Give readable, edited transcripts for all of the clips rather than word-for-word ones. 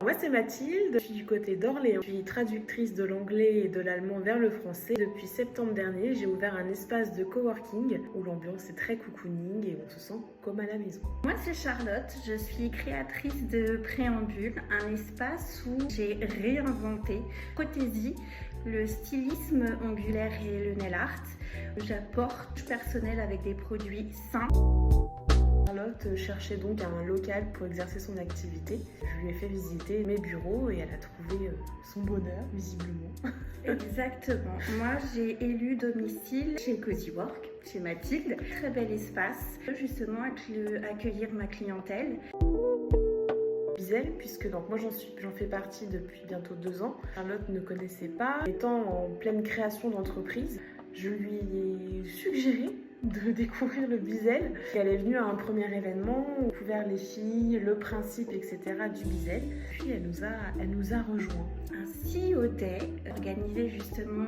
Moi c'est Mathilde, je suis du côté d'Orléans. Je suis traductrice de l'anglais et de l'allemand vers le français. Depuis septembre dernier, j'ai ouvert un espace de coworking où l'ambiance est très cocooning et on se sent comme à la maison. Moi c'est Charlotte, je suis créatrice de Préambule, un espace où j'ai réinventé Prothésie, le stylisme angulaire et le nail art. J'apporte personnel avec des produits sains. Charlotte cherchait donc un local pour exercer son activité. Je lui ai fait visiter mes bureaux et elle a trouvé son bonheur, visiblement. Exactement. Moi, j'ai élu domicile chez Cozywork, chez Mathilde. Très bel espace, justement, accueillir ma clientèle. Bizel, puisque donc moi j'en fais partie depuis bientôt 2 ans. Charlotte ne connaissait pas. Étant en pleine création d'entreprise, je lui ai suggéré de découvrir le Bizel. Elle est venue à un premier événement, on a découvert les filles, le principe, etc. du Bizel. Puis elle nous a rejoints. Un CEO Day organisé justement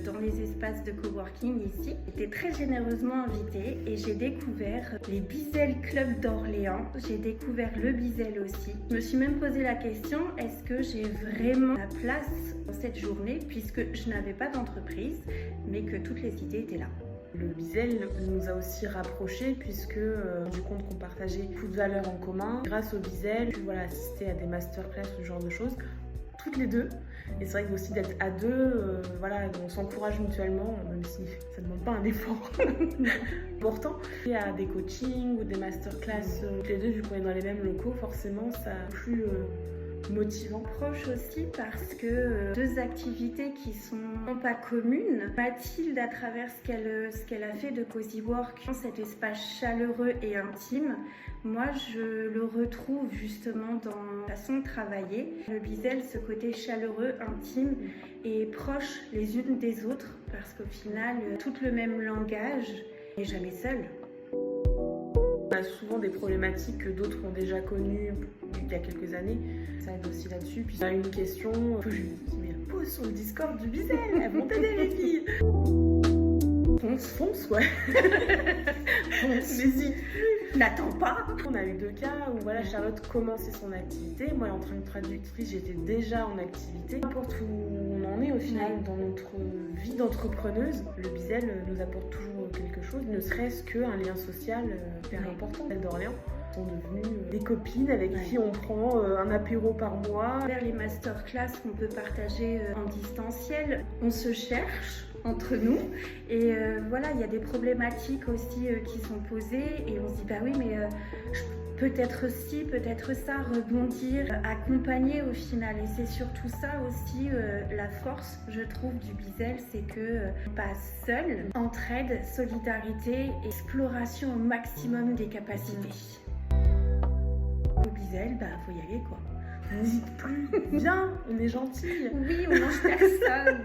dans les espaces de coworking ici. J'étais très généreusement invitée et j'ai découvert les Bizel Club d'Orléans. J'ai découvert le Bizel aussi. Je me suis même posé la question, est-ce que j'ai vraiment la place dans cette journée puisque je n'avais pas d'entreprise mais que toutes les idées étaient là. Le Bizel nous a aussi rapprochés puisque du compte qu'on partageait beaucoup de valeurs en commun. Grâce au Bizel, je assister à des masterclass, ce genre de choses, toutes les deux. Et c'est vrai que aussi d'être à deux, on s'encourage mutuellement, même si ça ne demande pas un effort important. Il y a des coachings ou des masterclass, toutes les deux, vu qu'on est dans les mêmes locaux, forcément ça plus motivant. Proche aussi parce que deux activités qui sont pas communes. Mathilde, à travers ce qu'elle a fait de Cozywork, cet espace chaleureux et intime, moi je le retrouve justement dans la façon de travailler. Le Bizel, ce côté chaleureux, intime et proche les unes des autres parce qu'au final, tout le même langage n'est jamais seul. On a souvent des problématiques que d'autres ont déjà connues il y a quelques années. Ça aide aussi là-dessus. Puis on a une question que je lui dis, mais pose sur le Discord du Bizel, elles vont t'aider les filles. Fonce, ouais. Fonce, n'hésite plus. N'attends pas. On a eu 2 cas où Charlotte commençait son activité. Moi, en tant que traductrice, j'étais déjà en activité. N'importe où on en est au final dans notre vie d'entrepreneuse, le Bizel nous apporte toujours quelque chose, ne serait-ce qu'un lien social hyper important. Celles d'Orléans sont devenues des copines avec qui on prend un apéro par mois. Vers les masterclass qu'on peut partager en distanciel, on se cherche entre nous et il y a des problématiques aussi qui sont posées et on se dit bah oui mais peut-être ci, peut-être ça, rebondir, accompagner au final. Et c'est surtout ça aussi la force, je trouve, du Bizel, c'est que pas seul, entraide, solidarité, exploration au maximum des capacités. Au Bizel, faut y aller quoi. N'hésite plus, viens, on est gentils. Oui, on mange personne.